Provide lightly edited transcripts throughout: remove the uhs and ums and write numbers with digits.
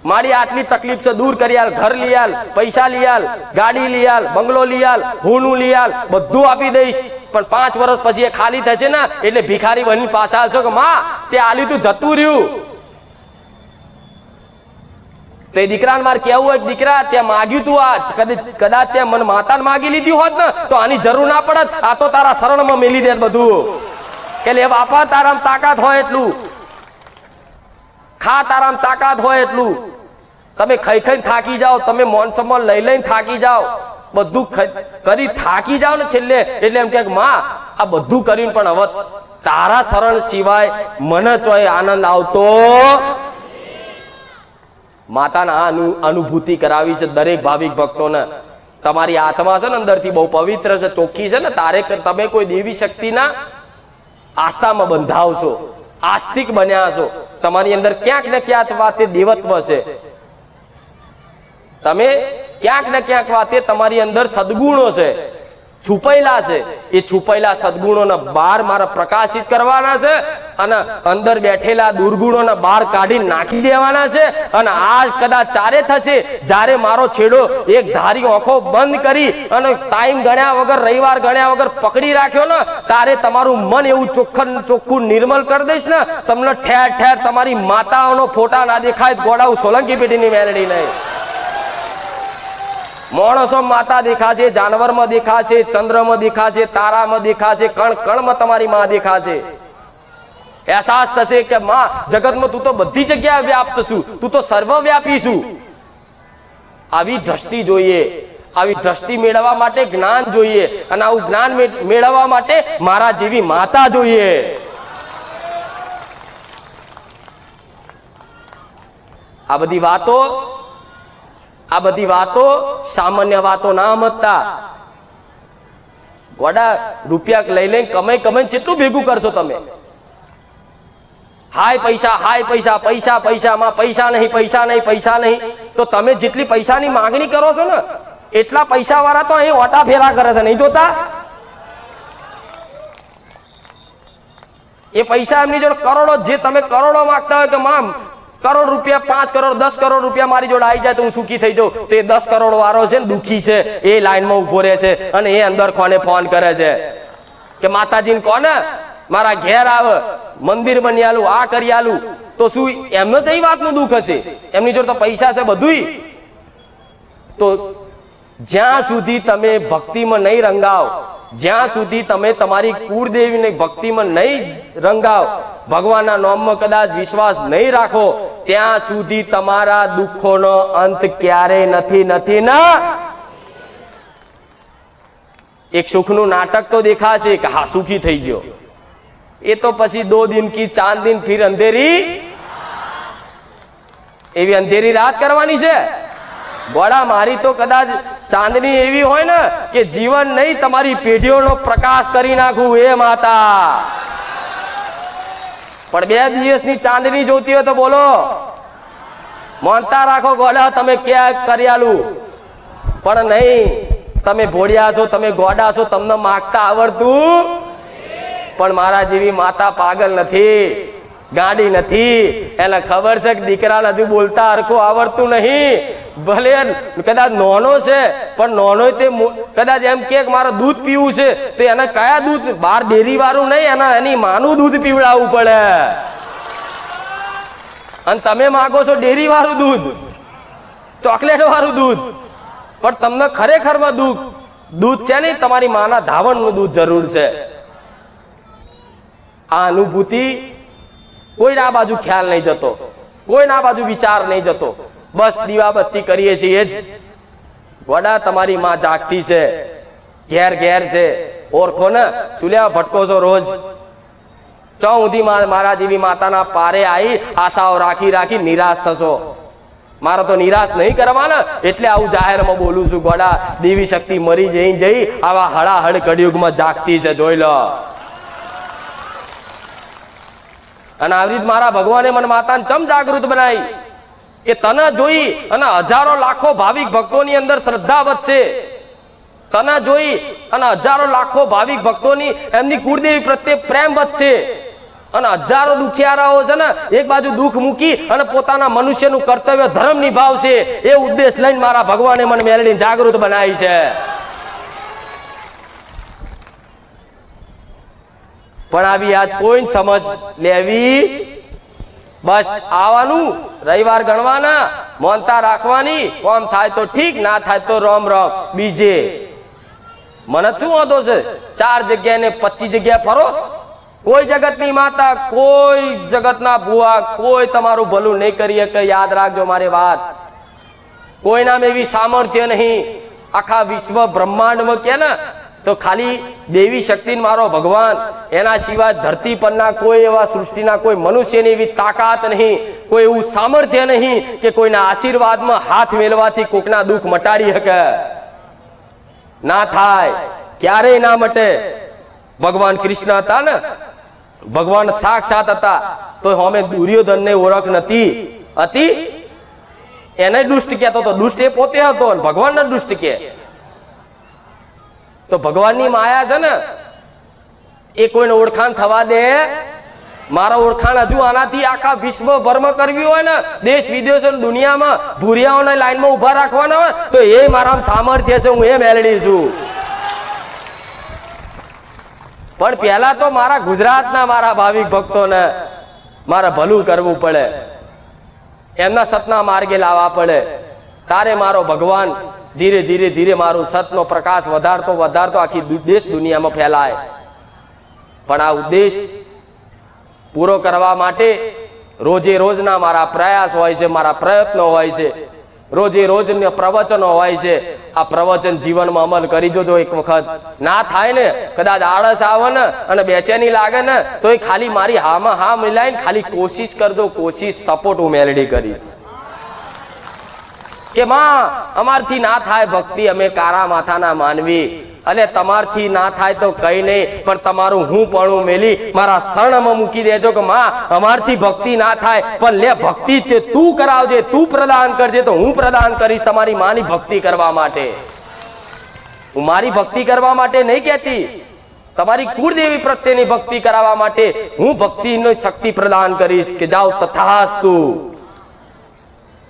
મારી આટલી તકલીફ છે દૂર કરી આલ, ઘર લઈ આલ, પૈસા લઈ આલ, ગાડી લઈ આલ, બંગલો લઈ આલ, હોનું લઈ આલ, બધું આપી દઈશ. પણ 5 વર્ષ પછી એ ખાલી થશે ને એટલે ભિખારી બની પાસે આવશો કે માં તે આલી તું જતું રહ્યું. તો એ દીકરાને મારે કેવું હોય, દીકરા ત્યાં માગ્યું તું, આ કદાચ ત્યાં મને માતાને માગી લીધી હોત ને તો આની જરૂર ના પડત. આ તો તારા શરણમાં મેલી દે બધું કે લે બાપા તારામાં તાકાત હોય એટલું ખા, તારામાં તાકાત હોય એટલું. તમે ખાઈ ખાઈને થાકી જાઓ, તમે મોનસમોન લઈ લઈને થાકી જાઓ, બધું કરી થાકી જાઓ ને છેલ્લે એટલે એમ કે માં આ બધું કર્યું પણ હવે તારા શરણ સિવાય મને ચોય આનંદ આવતો. માતાના આ અનુભૂતિ કરાવી છે દરેક ભાવિક ભક્તોને. તમારી આત્મા છે ને અંદરથી બહુ પવિત્ર છે, ચોખ્ખી છે ને, તારે તમે કોઈ દેવી શક્તિના આસ્થામાં બંધાવશો, આસ્તિક બન્યા છો. તમારી અંદર ક્યાંક ને ક્યાંક વાતે દેવત્વ છે. તમે ક્યાંક ને ક્યાંક વાતે તમારી અંદર સદગુણો છે, છુપાયેલા છે. એ છુપાયેલા સદગુણોને બહાર મારે પ્રકાશિત કરવાના છે અને અંદર બેઠેલા દુર્ગુણોને બહાર કાઢી નાખી દેવાના છે. અને આ કદાચ ચારે થશે જ્યારે મારો છેડો એક ધારી આંખો બંધ કરી અને ટાઈમ ગણ્યા વગર, રવિવાર ગણ્યા વગર પકડી રાખ્યો ને, તારે તમારું મન એવું ચોખ્ખું નિર્મલ કરી દઈશ ને, તમને ઠેર ઠેર તમારી માતાઓનો ફોટા ના દેખાય, ગોડાઉ સોલંકી પેટીની મેલડી નહીં. માણસો માતા દેખાશે, જાનવરમાં દેખાશે, ચંદ્રમાં દેખાશે, તારામાં દેખાશે, કણ કણમાં તમારી માં દેખાશે. અહેસાસ થશે કે માં જગતમાં તું તો બધી જગ્યાએ વ્યાપ્ત છું, તું તો સર્વવ્યાપી છું. આવી દ્રષ્ટિ જોઈએ. આવી દ્રષ્ટિ મેળવવા માટે જ્ઞાન જોઈએ અને આવું જ્ઞાન મેળવવા માટે મારા જેવી માતા જોઈએ. આ બધી વાતો સામાન્ય વાતો ના સમજતા. ગોડા રૂપિયા લઈ લઈને કમાઈ કેટલું ભેગું કરશો તમે? હાય પૈસા, હાય પૈસા, પૈસા પૈસામાં પૈસા નહીં, પૈસા નહીં, પૈસા નહીં. તો તમે જેટલી પૈસાની માંગણી કરો છો ને એટલા પૈસા વાળા તો અહીં ઓટા ફેરા કરે છે, નહીં જોતા? એ પૈસા એમની જોડે કરોડો, જે તમે કરોડો માંગતા હોય કે મામ કરોડ રૂપિયા, 5 કરોડ, 10 કરોડ રૂપિયા મારી જોડે આવી જાય તો હું સુખી થઈ જાઉં, તો એ 10 કરોડ વાળો છે ને દુખી છે, એ લાઈનમાં ઉભો રહે છે અને એ અંદર કોને ફોન કરે છે કે માતાજીને કોને મારા ઘેર આવે, મંદિર બની આલું, આ કરી આલું. તો શું એમને જ એ વાતનું દુઃખ હશે? એમની જોડે તો પૈસા છે બધુંય. તો જ્યાં સુધી તમે ભક્તિમાં નહીં રંગાવ, જ્યાં સુધી તમે તમારી કુળદેવીને ભક્તિમાં નહીં રંગાવ, ભગવાનના નામમાં કદાચ વિશ્વાસ નહીં રાખો, ત્યાં સુધી તમારા દુઃખોનો અંત ક્યારે નથી ના. એક સુખનું નાટક તો દેખાશે કે હા સુખી થઈ ગયો, એ તો પછી 2 दिन की चांद दिन फिर अंधेरी, એવી અંધેરી રાત કરવાની છે. ગોળા મારી તો કદાચ ચાંદની એવી હોય ને કે જીવન નહીં, તમારી પેઢીઓનો પ્રકાશ કરી નાખું એ માતા. પણ 2 દિવસની ચાંદની જોતી હોય તો બોલો, માનતા રાખો ગોડા તમે ક્યાં કરી આલું. પણ નહીં, તમે ભોળિયા છો, તમે ગોડા છો, તમને માગતા આવડતું. પણ મારા જેવી માતા પાગલ નથી, ગાડી નથી. એને ખબર છે કે દીકરાને હજુ બોલતા હરખું આવડતું નહીં. ભલે કદાચ નોનો છે પણ નોનો તે કદાચ એમ કે મારે દૂધ પીવું છે તો એને કયા દૂધ, બહાર ડેરી વાળું નહીં, એની માનું દૂધ પીવડાવવું પડે. અને તમે માગો છો ડેરી વાળું દૂધ, ચોકલેટ વાળું દૂધ. પણ તમને ખરેખરમાં દૂધ છે નહીં, તમારી માના ધાવણનું દૂધ જરૂર છે. આ અનુભૂતિ કોઈના બાજુ ખ્યાલ નહીં જતો, કોઈના બાજુ વિચાર નહીં જતો. બસ દીવાબત્તી કરીએ છીએ જ. વડા તમારી માં જાગતી છે, ઘેર ઘેર છે. ઓળખો ને, સુલ્યા ભટકો છો રોજ. ચો સુધી મારા જેવી માતાના પારે આવી આશાઓ રાખી નિરાશ થશો. મારે તો નિરાશ નહીં કરવાના, એટલે આવું જાહેરમાં બોલું છું. ગોડા દેવી શક્તિ મરી જઈ આવા હળાહળ કળિયુગમાં જાગતી છે, જોઈ લો. અને આવી રીતે મારા ભગવાને મને માતાને ચમ જાગૃત બનાવી કે તને જોઈ અને હજારો લાખો ભાવિક ભક્તોની અંદર શ્રદ્ધા વધશે. તને જોઈ અને હજારો લાખો ભાવિક ભક્તોની એમની કુળદેવી પ્રત્યે પ્રેમ વધશે. અને હજારો દુખિયારાઓ છે ને એક બાજુ દુઃખ મૂકી અને પોતાના મનુષ્યનું કર્તવ્ય ધર્મ નિભાવશે એ ઉદ્દેશ લઈને મારા ભગવાને મને મેલડી જાગૃત બનાવી છે. પણ આવી આજ કોઈ સમજ લેવી, બસ આવવાનું, રવિવાર ગણવાના, મોનતા રાખવાની, કોમ થાય તો ઠીક, ના થાય તો રોમ રોમ. બીજે મને શું વાંધો છે? 4 જગ્યાએ ને 25 જગ્યા ફરો. કોઈ જગતની માતા, કોઈ જગતના ભુવા, કોઈ તમારું ભલું નહીં કરી શકે. યાદ રાખજો મારી વાત. કોઈ નામ એવી સામર્થ્ય નહીં આખા વિશ્વ બ્રહ્માંડમાં કે ને તો ખાલી દેવી શક્તિ મારો ભગવાન, એના સિવાય ધરતી પરના કોઈ એવા સૃષ્ટિના કોઈ મનુષ્યની એવી તાકાત નહીં, કોઈ એવું સામર્થ્ય નહીં કે કોઈના આશીર્વાદમાં હાથ મેળવાથી કોકના દુઃખ મટાડી શકે. ના થાય, ક્યારેય ના મટે. ભગવાન કૃષ્ણ હતા ને, ભગવાન સાક્ષાત હતા, તો અમે દુર્યોધનને ઓળખ નથી હતી. એને દુષ્ટ કહેતો હતો, દુષ્ટ એ પોતે હતો, ભગવાન ને દુષ્ટ કે. તો ભગવાનની માયા છે ને એ કોઈને ઓળખાણ થવા દે? મારા ઓળખાણ હજુ આનાથી આખા વિશ્વભરમાં કરવી હોય ને, દેશ વિદેશ દુનિયામાં ભૂરિયાઓને લાઈનમાં ઉભા રાખવાના હોય તો એ મારા સામર્થ્ય છે, હું એ મેળવી છું. પણ પહેલા તો મારા ગુજરાતના મારા ભાવિક ભક્તોને મારે ભલું કરવું પડે, એમના સતના માર્ગે લાવવા પડે. તારે મારો ભગવાન ધીરે ધીરે ધીરે મારું સતનો પ્રકાશ વધારતો વધારતો આખી દેશ દુનિયામાં ફેલાય. પણ આ ઉદ્દેશ પૂરો કરવા માટે રોજે રોજના મારા પ્રયાસ હોય છે, મારા પ્રયત્નો હોય છે, રોજે રોજના પ્રવચનો હોય છે. આ પ્રવચન જીવનમાં અમલ કરી જોજો. એક વખત ના થાય ને, કદાચ આળસ આવે ને અને બેચેની લાગે ને, તો એ ખાલી મારી હામાં હા મિલાઈને ખાલી કોશિશ કરજો. કોશિશ સપોર્ટ હું મેલડી કરીશ કે માં અમારથી ના થાય ભક્તિ, અમે કારા માથાના માનવી, અને તમારથી ના થાય તો કઈ નહીં, પણ તમારું હું પણ મેલી મારા શરણમાં મૂકી દેજો કે માં અમારથી ભક્તિ ના થાય, પણ લે ભક્તિ તે તું કરાવજે, તું પ્રદાન કરજે તો હું પ્રદાન કરીશ તમારી માની ભક્તિ કરવા માટે. હું મારી ભક્તિ કરવા માટે નહીં કહેતી, તમારી કુળદેવી પ્રત્યેની ભક્તિ કરાવવા માટે હું ભક્તિની શક્તિ પ્રદાન કરીશ કે જાઓ તથાસ્તુ.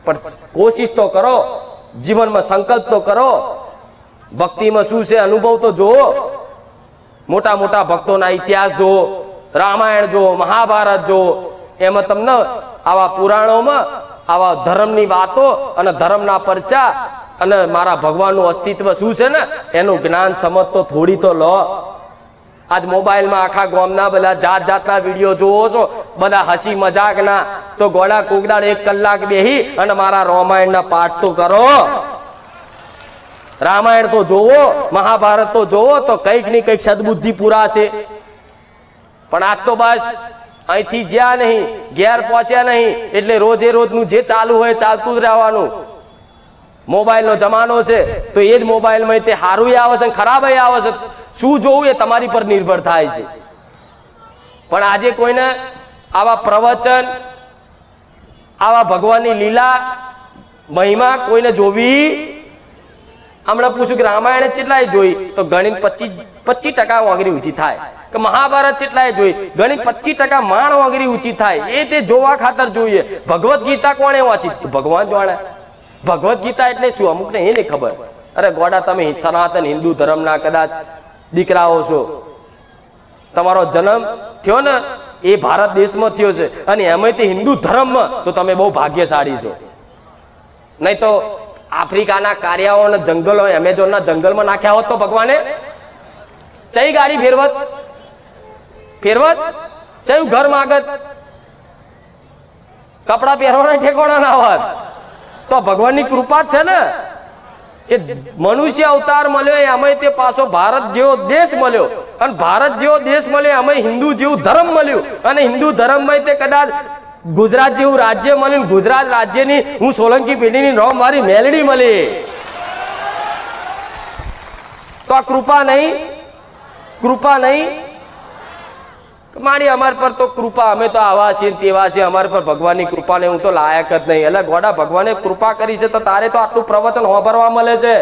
પણ કોશિશ તો કરો, જીવનમાં સંકલ્પ તો કરો. ભક્તિમાં શું છે અનુભવ તો જુઓ. મોટા મોટા ભક્તોના ઇતિહાસ જુઓ, રામાયણ જુઓ, મહાભારત જુઓ, એમાં તમને આવા પુરાણોમાં આવા ધર્મની વાતો અને ધર્મના પરચા અને મારા ભગવાનનું અસ્તિત્વ શું છે ને એનું જ્ઞાન સમજ તો થોડી તો લો. આજ મોબાઈલમાં આખા ગામના બધા જાત જાતના વિડીયો જોવો છો, બધા હસી મજાકના, તો ગોળા કોકદાડ 1 કલાક બેહી અને મારા રામાયણના પાઠ તો કરો. રામાયણ તો જોવો, મહાભારત તો જોવો, તો કંઈક ની કંઈક સદબુદ્ધિ પુરાશે. પણ આજ તો બસ અહીંથી જ્યાં નહીં, ઘેર પહોંચ્યા નહીં, એટલે રોજે રોજનું જે ચાલુ હોય ચાલતું જ રહેવાનું. મોબાઈલનો જમાનો છે તો એ જ મોબાઈલમાં તે સારું આવે છે, ખરાબ આવે છે. શું જોવું એ તમારી પર નિર્ભર થાય છે. પણ આજે કોઈને આવા પ્રવચન, આવા ભગવાનની લીલા મહિમા કોઈને જોવી? હમણાં પૂછ્યું કે રામાયણ કેટલાય જોઈ, તો ગણિત 25% વાંગરી ઊંચી થાય. કે મહાભારત કેટલાય જોઈ, ગણિત 25% માણ વાંગરી ઊંચી થાય. એ તે જોવા ખાતર જોઈએ. ભગવદ ગીતા કોણે વાંચી? ભગવાન જાણે. ભગવદ ગીતા એટલે શું? અમુક ને એ નહીં ખબર. અરે ગોડા, તમે સનાતન હિન્દુ ધર્મના કદાચ દીકરાઓ છો, તમારો જન્મ થયો ને એ ભારત દેશમાં થયો છે અને એમાં તે હિન્દુ ધર્મમાં, તો તમે બહુ ભાગ્યશાળી છો. નહીં તો આફ્રિકાના કાર્યાઓ અને જંગલો, એમેઝોનના જંગલમાં નાખ્યા હોત તો ભગવાને ચઈ ગાડી ફેરવત, ચયું ઘર માગત, કપડા પહેરવાના ઠેકોણા ના હોત. તો ભગવાનની કૃપા છે ને કે મનુષ્ય અવતાર મળ્યો, એમાં તે પાછો ભારત જેવો દેશ મળ્યો, અને ભારત જેવો દેશ મળ્યો એમાં હિન્દુ જેવું ધર્મ મળ્યું, અને હિન્દુ ધર્મમાં તે કદાચ ગુજરાત જેવું રાજ્ય મળ્યું. ગુજરાત રાજ્યની હું સોલંકી પેઢીની નામ મારી મેલડી મળી. તો આ કૃપા નહીં? કૃપા નહીં મારી અમાર પર તો કૃપા, અમે તો આવા છીએ તેવા છીએ, અમાર પર ભગવાનની કૃપાને હું તો લાયક જ નહીં. એટલે ગોડા, ભગવાને કૃપા કરી છે તો તારે તો આટલું પ્રવચન સાંભળવા મળે છે.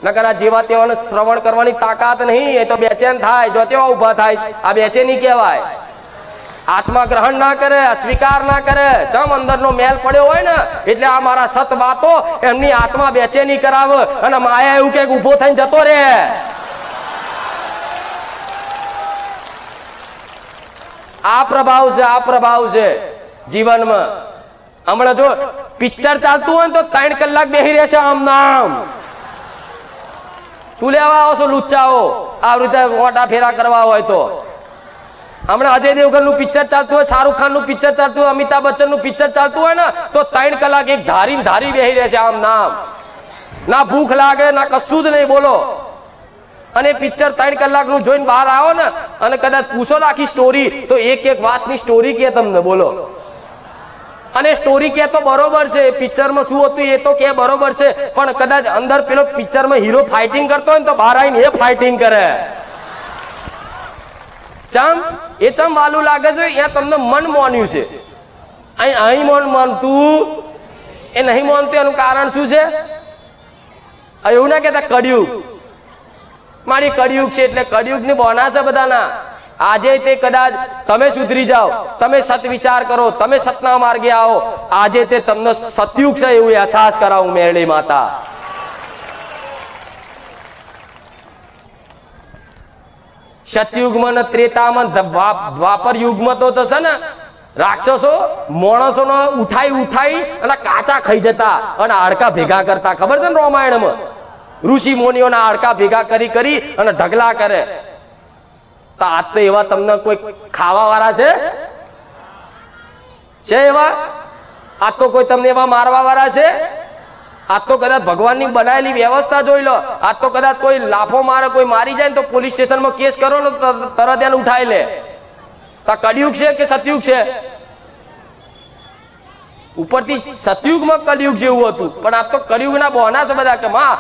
નકર આ જેવા તેવાને શ્રવણ કરવાની તાકાત નહીં. એ તો બેચેન થાય, જો ચેવા ઉભા થાય. આ બેચેની કહેવાય. આત્મા ગ્રહણ ના કરે, સ્વીકાર ના કરે, ચમ અંદરનો મેલ પડ્યો હોય ને એટલે આ મારા સત વાતો એમની આત્મા બેચેની કરાવે અને માયા એવું કે ઉભો થઈને જતો રહે. આ પ્રભાવ છે જીવનમાં. હમણાં જો પિક્ચર ચાલતું હોય ને તો 3 કલાક બેસી રહેશે આમ નામ. શું લેવા આવો છો લુચ્ચાઓ આ રીતે મોટા ફેરા કરવા હોય તો? હમણાં અજય દેવગન નું પિક્ચર ચાલતું હોય, શાહરુખ ખાન નું પિક્ચર ચાલતું હોય, અમિતાભ બચ્ચન નું પિક્ચર ચાલતું હોય ને તો 3 કલાક એક ધારી બેસી રહેશે આમ નામ. ના ભૂખ લાગે ના કશું જ નહીં બોલો. અને પિક્ચર 3 કલાકનું જોઈને બહાર આવો ને અને કદાચ પૂછો આખી સ્ટોરી તો એક વાતની સ્ટોરી કે તમને બોલો. અને સ્ટોરી કે તો બરોબર છે, પિક્ચરમાં શું હતું એ તો કે બરોબર છે, પણ કદાચ અંદર પેલો પિક્ચરમાં હીરો ફાઇટિંગ કરતો હોય ને તો બહાર આવીને એ ફાઇટિંગ કરે. ચમ વાલું લાગે છે એ તમને મન માન્યું છે. અહીં મન માનતું એ નહીં માનતું એનું કારણ શું છે? એવું ના કહેતા કળિયુગ, મારી કળિયુગ છે એટલે કળિયુગ ની બોના છે બધાના. આજે તે કદાચ તમે સુધરી જાઓ, તમે સત વિચાર કરો, તમે સતના માર્ગે આવો, આજે તે તમને સતયુગ છે એવું અહેસાસ કરાવું મેરડી માતા. સતયુગમાં ને ત્રેતામાં દ્વાપર યુગમાં તો છે ને રાક્ષસો માણસોને ઉઠાઈ અને કાચા ખાઈ જતા અને હાડકા ભેગા કરતા. ખબર છે ને રામાયણમાં ઋષિ મુનિઓના હાડકા ભેગા કરી અને ઢગલા કરે. તો આજ તો એવા તમને કોઈ ખાવા વાળા છે એવા? આજ તો કોઈ તમને એવા મારવા વાળા છે? આજ તો કદાચ ભગવાનની બનાવેલી વ્યવસ્થા જોઈ લો. આજ તો કદાચ કોઈ લાફો મારે, કોઈ મારી જાય ને તો પોલીસ સ્ટેશનમાં કેસ કરો ને તરત એને ઉઠાઈ લે. તો કળિયુગ છે કે સતયુગ છે? ઉપરથી સતયુગમાં કળિયુગ જેવું હતું, પણ આ તો કળિયુગના બહાના છે બધા કે માં